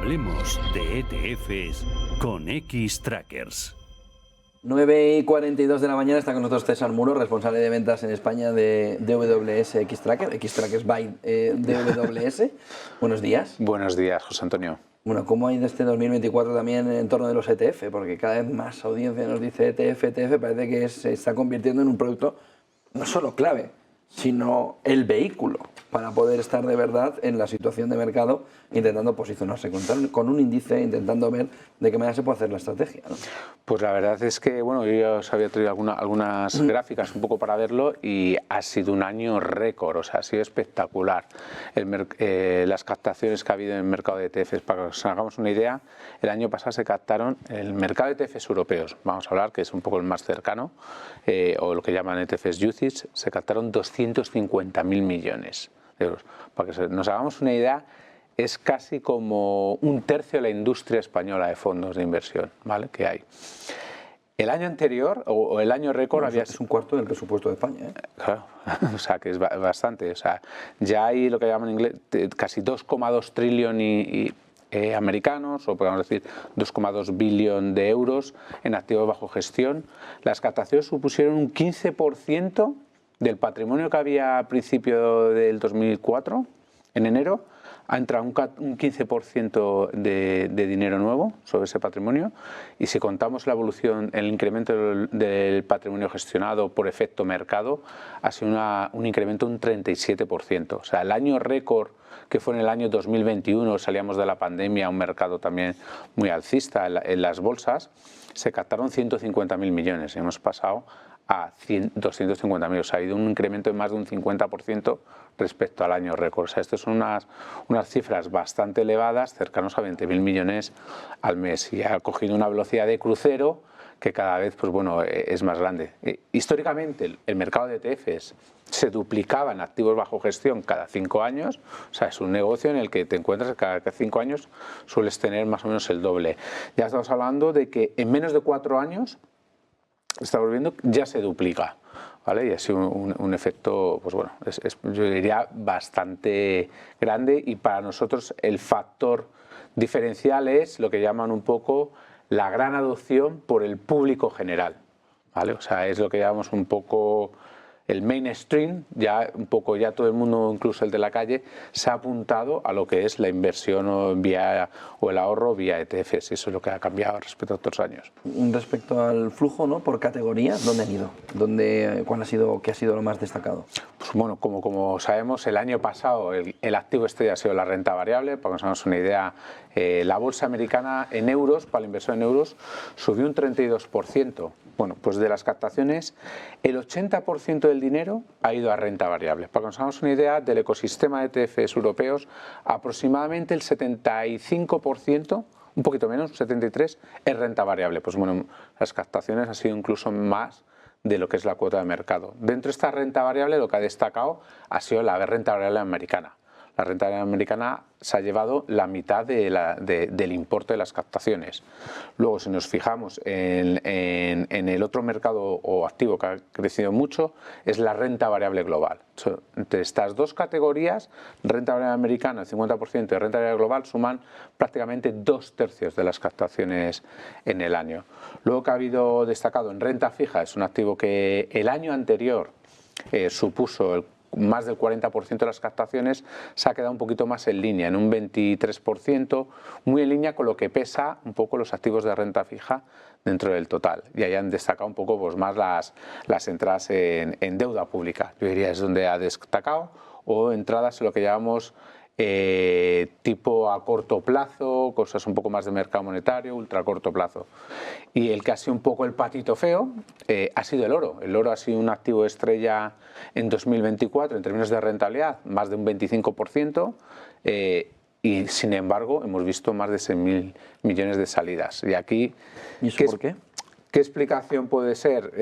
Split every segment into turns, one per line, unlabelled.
Hablemos de ETFs con Xtrackers.
9:42 de la mañana está con nosotros César Muro, responsable de ventas en España de DWS Xtrackers by DWS. Buenos días.
Buenos días, José Antonio.
Bueno, ¿cómo ha ido este 2024 también en torno de los ETF? Porque cada vez más audiencia nos dice ETF, parece que se está convirtiendo en un producto no solo clave, sino el vehículo para poder estar de verdad en la situación de mercado, intentando posicionarse con un índice, intentando ver de qué manera se puede hacer la estrategia, ¿no?
Pues la verdad es que, bueno, yo ya os había traído algunas gráficas un poco para verlo y ha sido un año récord, o sea, ha sido espectacular. Las captaciones que ha habido en el mercado de ETFs, para que os hagamos una idea, el año pasado se captaron el mercado de ETFs europeos, vamos a hablar, que es un poco el más cercano, o lo que llaman ETFs UCITS, se captaron 250.000 millones de euros. Para que nos hagamos una idea, es casi como un tercio de la industria española de fondos de inversión, ¿vale?, que hay. El año anterior, o el año récord, había...
Es un cuarto del presupuesto de España, ¿eh?
Claro, o sea, que es bastante. O sea, ya hay lo que llaman en inglés casi 2,2 trillones americanos, o podemos decir 2,2 billones de euros en activos bajo gestión. Las captaciones supusieron un 15% del patrimonio que había a principio del 2004, en enero. Ha entrado un 15% de dinero nuevo sobre ese patrimonio, y si contamos la evolución, el incremento del patrimonio gestionado por efecto mercado, ha sido un incremento de un 37%. O sea, el año récord, que fue en el año 2021, salíamos de la pandemia, un mercado también muy alcista en las bolsas, se captaron 150.000 millones y hemos pasado a 250.000, o sea, ha habido un incremento de más de un 50% respecto al año récord. O sea, estas son unas cifras bastante elevadas, cercanos a 20.000 millones al mes, y ha cogido una velocidad de crucero que cada vez, pues bueno, es más grande. Históricamente, el mercado de ETFs se duplicaba en activos bajo gestión cada 5 años, o sea, es un negocio en el que te encuentras que cada 5 años sueles tener más o menos el doble. Ya estamos hablando de que en menos de 4 años estamos viendo ya se duplica, ¿vale? Y ha sido un efecto, pues bueno, yo diría bastante grande, y para nosotros el factor diferencial es lo que llaman un poco la gran adopción por el público general, ¿vale? O sea, es lo que llamamos un poco el mainstream, ya un poco ya todo el mundo, incluso el de la calle, se ha apuntado a lo que es la inversión o el ahorro vía ETFs, y eso es lo que ha cambiado respecto a otros años.
Respecto al flujo, ¿no?, por categoría, ¿dónde han ido? ¿Qué ha sido lo más destacado?
Pues bueno, como sabemos, el año pasado el activo estrella ha sido la renta variable. Para que nos hagamos una idea, la bolsa americana en euros, para la inversión en euros, subió un 32%. Bueno, pues de las captaciones, el 80% del dinero ha ido a renta variable. Para que nos hagamos una idea del ecosistema de ETFs europeos, aproximadamente el 75%, un poquito menos, 73%, es renta variable. Pues bueno, las captaciones han sido incluso más de lo que es la cuota de mercado. Dentro de esta renta variable, lo que ha destacado ha sido la renta variable americana. La renta variable americana se ha llevado la mitad del importe de las captaciones. Luego, si nos fijamos en el otro mercado o activo que ha crecido mucho, es la renta variable global. Entre estas dos categorías, renta variable americana, el 50%, y renta variable global, suman prácticamente 2/3 de las captaciones en el año. Luego, que ha habido destacado en renta fija, es un activo que el año anterior supuso más del 40% de las captaciones, se ha quedado un poquito más en línea, en un 23%, muy en línea con lo que pesa un poco los activos de renta fija dentro del total. Y ahí han destacado un poco, pues, más las entradas en deuda pública, yo diría es donde ha destacado, o entradas en lo que llamamos tipo a corto plazo, cosas un poco más de mercado monetario, ultra corto plazo. Y el que ha sido un poco el patito feo ha sido el oro. El oro ha sido un activo estrella en 2024 en términos de rentabilidad, más de un 25%, y sin embargo hemos visto más de 6.000 millones de salidas. Y aquí,
¿Y eso por qué?
¿Qué explicación puede ser?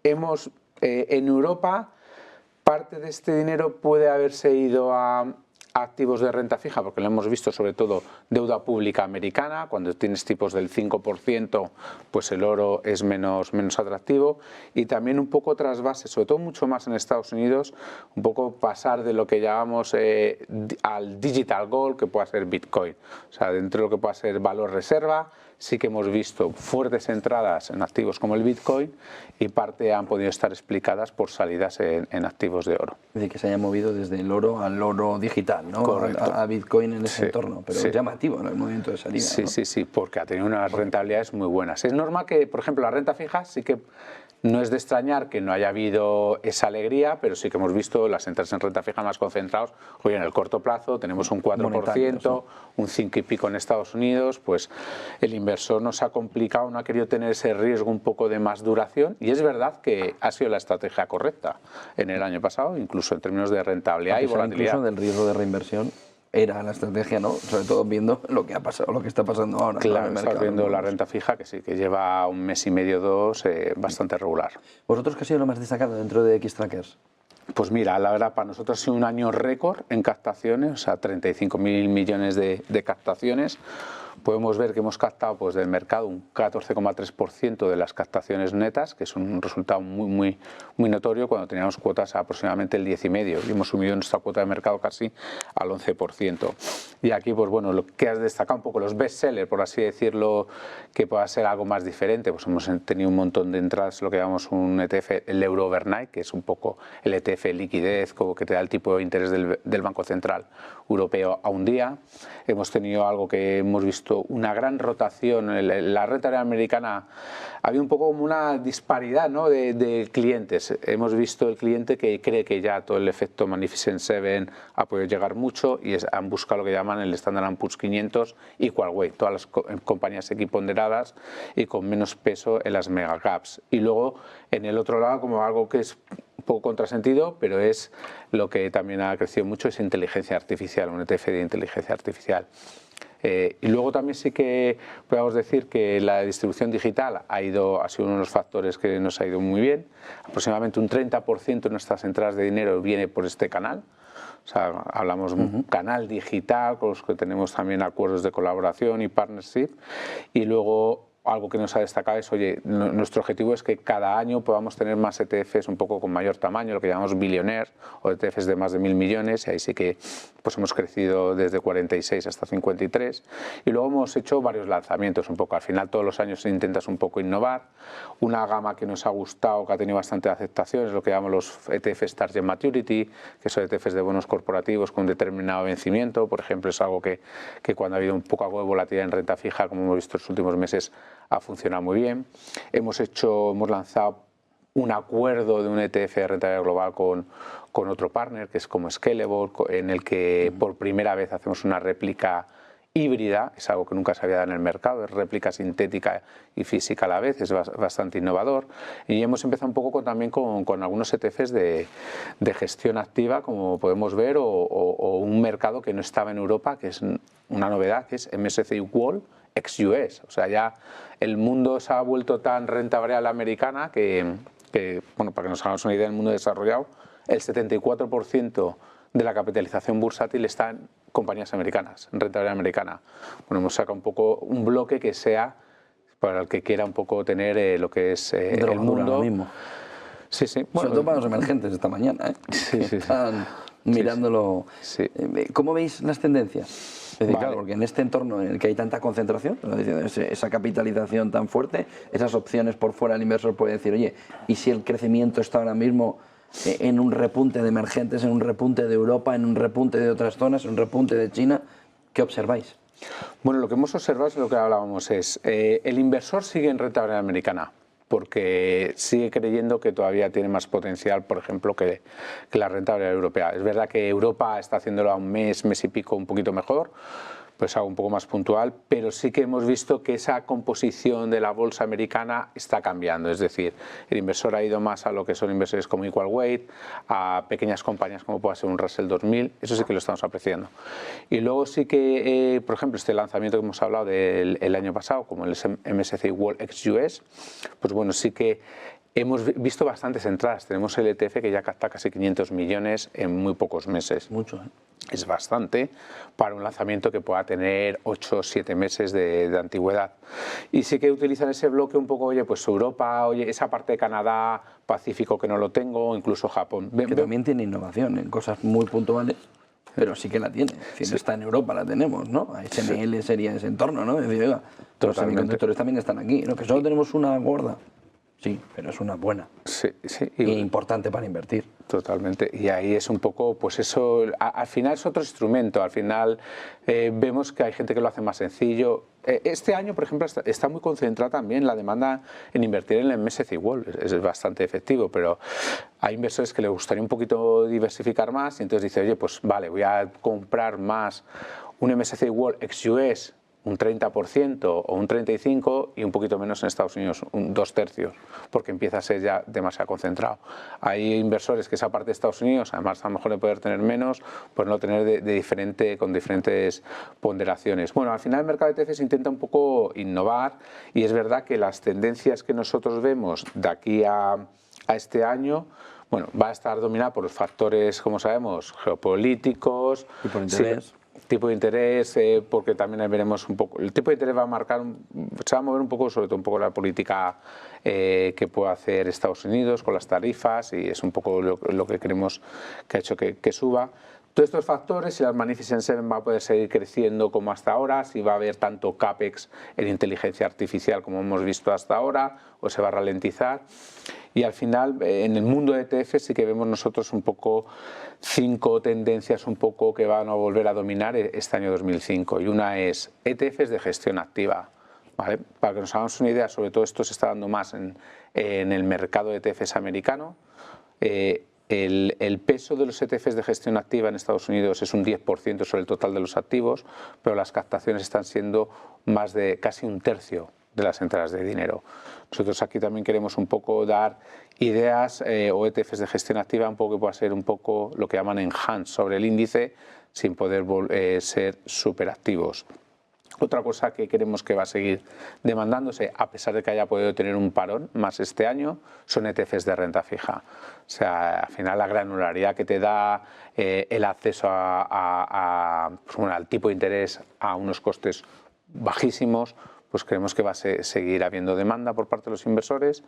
En Europa, parte de este dinero puede haberse ido a activos de renta fija, porque lo hemos visto sobre todo deuda pública americana, cuando tienes tipos del 5%, pues el oro es menos atractivo, y también un poco trasvase, sobre todo mucho más en Estados Unidos, un poco pasar de lo que llamamos al digital gold, que pueda ser Bitcoin, o sea, dentro de lo que pueda ser valor reserva, sí que hemos visto fuertes entradas en activos como el Bitcoin y parte han podido estar explicadas por salidas en activos de oro.
Es decir, que se haya movido desde el oro al oro digital, ¿no?
Correcto.
A Bitcoin en ese entorno, pero
sí.
es llamativo, ¿no?, el movimiento de salida.
Sí,
¿no?
sí, porque ha tenido unas rentabilidades muy buenas. Es normal que, por ejemplo, la renta fija sí que no es de extrañar que no haya habido esa alegría, pero sí que hemos visto las entradas en renta fija más concentrados. Hoy en el corto plazo tenemos un 4%, un 5 y pico en Estados Unidos, pues el inversor nos ha complicado, no ha querido tener ese riesgo un poco de más duración, y es verdad que ha sido la estrategia correcta en el año pasado, incluso en términos de rentabilidad y volatilidad.
Incluso del riesgo de reinversión era la estrategia, ¿no? Sobre todo viendo lo que ha pasado, lo que está pasando ahora.
Claro,
¿no?
estás viendo la renta fija, que sí, que lleva un mes y medio, dos, bastante regular.
¿Vosotros qué ha sido lo más destacado dentro de Xtrackers?
Pues mira, la verdad, para nosotros ha sido un año récord en captaciones, o sea, 35.000 millones de captaciones. Podemos ver que hemos captado pues, del mercado un 14,3% de las captaciones netas, que es un resultado muy notorio cuando teníamos cuotas a aproximadamente el 10,5% y hemos subido nuestra cuota de mercado casi al 11%. Y aquí, pues bueno, lo que has destacado un poco los best sellers, por así decirlo, que pueda ser algo más diferente, pues hemos tenido un montón de entradas, lo que llamamos un ETF, el Euro Overnight, que es un poco el ETF liquidez, como que te da el tipo de interés del Banco Central Europeo a un día. Hemos tenido algo que hemos visto una gran rotación. La renta americana había un poco como una disparidad, ¿no?, de clientes. Hemos visto el cliente que cree que ya todo el efecto Magnificent Seven ha podido llegar mucho y han buscado lo que llaman el Standard & Poor's 500 equal weight, todas las compañías equiponderadas y con menos peso en las mega caps. Y luego en el otro lado, como algo que es un poco contrasentido, pero es lo que también ha crecido mucho, es inteligencia artificial, un ETF de inteligencia artificial. Y luego también sí que podemos decir que la distribución digital ha sido uno de los factores que nos ha ido muy bien. Aproximadamente un 30% de nuestras entradas de dinero viene por este canal. O sea, hablamos de un canal digital con los que tenemos también acuerdos de colaboración y partnership. Y luego algo que nos ha destacado es, oye, nuestro objetivo es que cada año podamos tener más ETFs un poco con mayor tamaño, lo que llamamos billionaires, o ETFs de más de 1.000 millones, y ahí sí que pues hemos crecido desde 46 hasta 53, y luego hemos hecho varios lanzamientos un poco, al final todos los años intentas un poco innovar. Una gama que nos ha gustado, que ha tenido bastante aceptación, es lo que llamamos los ETFs Target Maturity, que son ETFs de bonos corporativos con un determinado vencimiento. Por ejemplo, es algo que cuando ha habido un poco de volatilidad en renta fija, como hemos visto en los últimos meses, ha funcionado muy bien. Hemos lanzado un acuerdo de un ETF de rentabilidad global con otro partner, que es como Scalable, en el que por primera vez hacemos una réplica híbrida, es algo que nunca se había dado en el mercado, es réplica sintética y física a la vez, es bastante innovador. Y hemos empezado un poco también con algunos ETFs de gestión activa, como podemos ver, o un mercado que no estaba en Europa, que es una novedad, que es MSCI World ex-US. O sea, ya el mundo se ha vuelto tan renta variable americana que, bueno, para que nos hagamos una idea, del mundo desarrollado, el 74% de la capitalización bursátil está en compañías americanas, en renta variable americana. Bueno, hemos sacado un poco un bloque que sea para el que quiera un poco tener lo que es el mundo.
Mismo.
Sí, sí.
Bueno, sobre todo para los emergentes esta mañana, ¿eh?
Sí, sí,
están mirándolo.
Sí.
¿Cómo veis las tendencias? Es decir,
Vale.
claro, porque en este entorno en el que hay tanta concentración, esa capitalización tan fuerte, esas opciones por fuera, el inversor puede decir, oye, ¿y si el crecimiento está ahora mismo en un repunte de emergentes, en un repunte de Europa, en un repunte de otras zonas, en un repunte de China? ¿Qué observáis?
Bueno, lo que hemos observado es lo que hablábamos, es el inversor sigue en renta variable americana, porque sigue creyendo que todavía tiene más potencial, por ejemplo, que la renta variable europea. Es verdad que Europa está haciéndolo a un mes y pico un poquito mejor, pues algo un poco más puntual, pero sí que hemos visto que esa composición de la bolsa americana está cambiando, es decir, el inversor ha ido más a lo que son inversores como Equal Weight, a pequeñas compañías como puede ser un Russell 2000, eso sí que lo estamos apreciando. Y luego sí que, por ejemplo, este lanzamiento que hemos hablado del año pasado, como el MSCI World ex-US, pues bueno, sí que hemos visto bastantes entradas. Tenemos el ETF que ya capta casi 500 millones en muy pocos meses.
Mucho, ¿eh?
es bastante para un lanzamiento que pueda tener 8 o 7 meses de antigüedad. Y sí que utilizan ese bloque un poco, oye, pues Europa, oye, esa parte de Canadá, Pacífico que no lo tengo, incluso Japón.
Que también tiene innovación en cosas muy puntuales, pero sí que la tiene. Si no está en Europa, la tenemos, ¿no? ASML sería ese entorno, ¿no? Es decir, oiga, los semiconductores también están aquí, ¿no? Que solo tenemos una gorda. Sí, pero es una buena.
Sí, sí.
Y importante para invertir.
Totalmente. Y ahí es un poco, pues eso, al final es otro instrumento. Al final vemos que hay gente que lo hace más sencillo. Este año, por ejemplo, está muy concentrada también la demanda en invertir en el MSCI World. Es bastante efectivo, pero hay inversores que les gustaría un poquito diversificar más y entonces dice, oye, pues vale, voy a comprar más un MSCI World ex-US, un 30% o un 35% y un poquito menos en Estados Unidos, un 2/3, porque empieza a ser ya demasiado concentrado. Hay inversores que esa parte de Estados Unidos, además a lo mejor de poder tener menos, pues no tener con diferentes ponderaciones. Bueno, al final el mercado de ETFs intenta un poco innovar y es verdad que las tendencias que nosotros vemos de aquí a este año, bueno, va a estar dominada por los factores, como sabemos, geopolíticos,
y por interés.
Tipo de interés, porque también veremos un poco, el tipo de interés va a marcar, se va a mover un poco, sobre todo un poco la política que puede hacer Estados Unidos con las tarifas y es un poco lo que creemos que ha hecho que suba. Todos estos factores, si las Magnificent Seven va a poder seguir creciendo como hasta ahora, si va a haber tanto CAPEX en inteligencia artificial como hemos visto hasta ahora, o se va a ralentizar. Y al final, en el mundo de ETF sí que vemos nosotros un poco 5 tendencias un poco que van a volver a dominar este año 2005. Y una es ETFs de gestión activa. ¿Vale? Para que nos hagamos una idea, sobre todo esto se está dando más en el mercado de ETFs americano. El peso de los ETFs de gestión activa en Estados Unidos es un 10% sobre el total de los activos, pero las captaciones están siendo más de casi 1/3 de las entradas de dinero. Nosotros aquí también queremos un poco dar ideas o ETFs de gestión activa, un poco que pueda ser un poco lo que llaman enhance sobre el índice sin poder ser superactivos. Otra cosa que creemos que va a seguir demandándose, a pesar de que haya podido tener un parón más este año, son ETFs de renta fija. O sea, al final la granularidad que te da el acceso al tipo de interés a unos costes bajísimos, pues creemos que va a seguir habiendo demanda por parte de los inversores.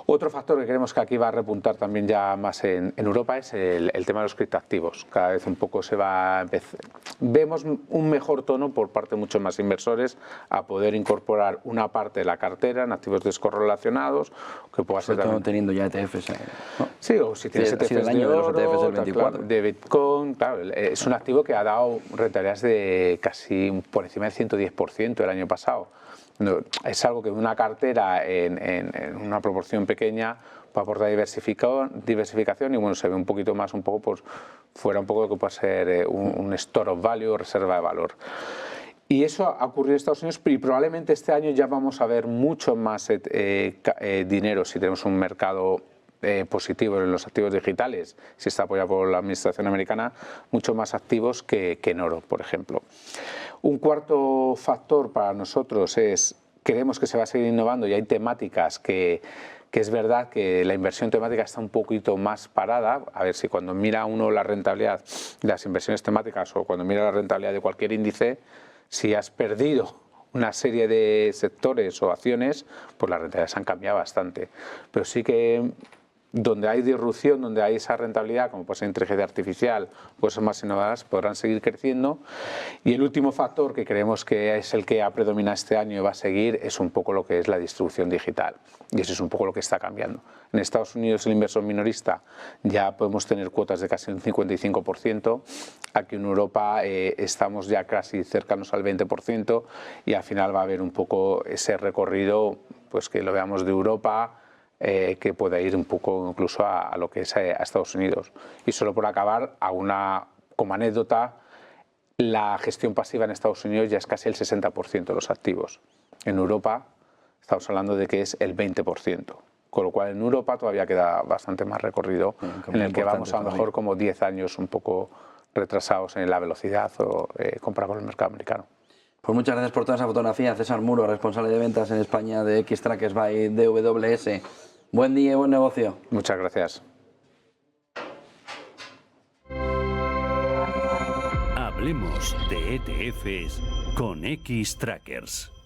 Otro factor que creemos que aquí va a repuntar también ya más en Europa es el tema de los criptoactivos. Cada vez un poco se va a empezar. Vemos un mejor tono por parte de muchos más inversores a poder incorporar una parte de la cartera en activos descorrelacionados, que pueda ser también
teniendo ya ETFs. ¿No?
Sí, o si tienes ETFs de oro,
de los ETFs del 24.
De Bitcoin, claro, es un activo que ha dado rentabilidades de casi por encima del 110% el año pasado. No, es algo que una cartera en una proporción pequeña puede aportar diversificación y bueno, se ve un poquito más, un poco pues, fuera un poco lo que puede ser un store of value o reserva de valor. Y eso ha ocurrido en Estados Unidos y probablemente este año ya vamos a ver mucho más dinero si tenemos un mercado positivo en los activos digitales, si está apoyado por la administración americana, mucho más activos que en oro, por ejemplo. Un cuarto factor para nosotros es, creemos que se va a seguir innovando y hay temáticas que es verdad que la inversión temática está un poquito más parada. A ver si cuando mira uno la rentabilidad de las inversiones temáticas o cuando mira la rentabilidad de cualquier índice, si has perdido una serie de sectores o acciones, pues las rentabilidades han cambiado bastante. Pero sí que donde hay disrupción, donde hay esa rentabilidad, como puede ser inteligencia artificial, cosas más innovadoras, podrán seguir creciendo. Y el último factor que creemos que es el que ha predominado este año y va a seguir es un poco lo que es la distribución digital. Y eso es un poco lo que está cambiando. En Estados Unidos el inversor minorista ya podemos tener cuotas de casi un 55%. Aquí en Europa estamos ya casi cercanos al 20% y al final va a haber un poco ese recorrido, pues que lo veamos de Europa, que pueda ir un poco incluso a lo que es a Estados Unidos. Y solo por acabar, como anécdota, la gestión pasiva en Estados Unidos ya es casi el 60% de los activos. En Europa estamos hablando de que es el 20%. Con lo cual en Europa todavía queda bastante más recorrido, en el que vamos a lo mejor como 10 años un poco retrasados en la velocidad o comparado con el mercado americano.
Pues muchas gracias por toda esa fotografía. César Muro, responsable de ventas en España de Xtrackers by DWS. Buen día y buen negocio.
Muchas gracias.
Hablemos de ETFs con X-Trackers.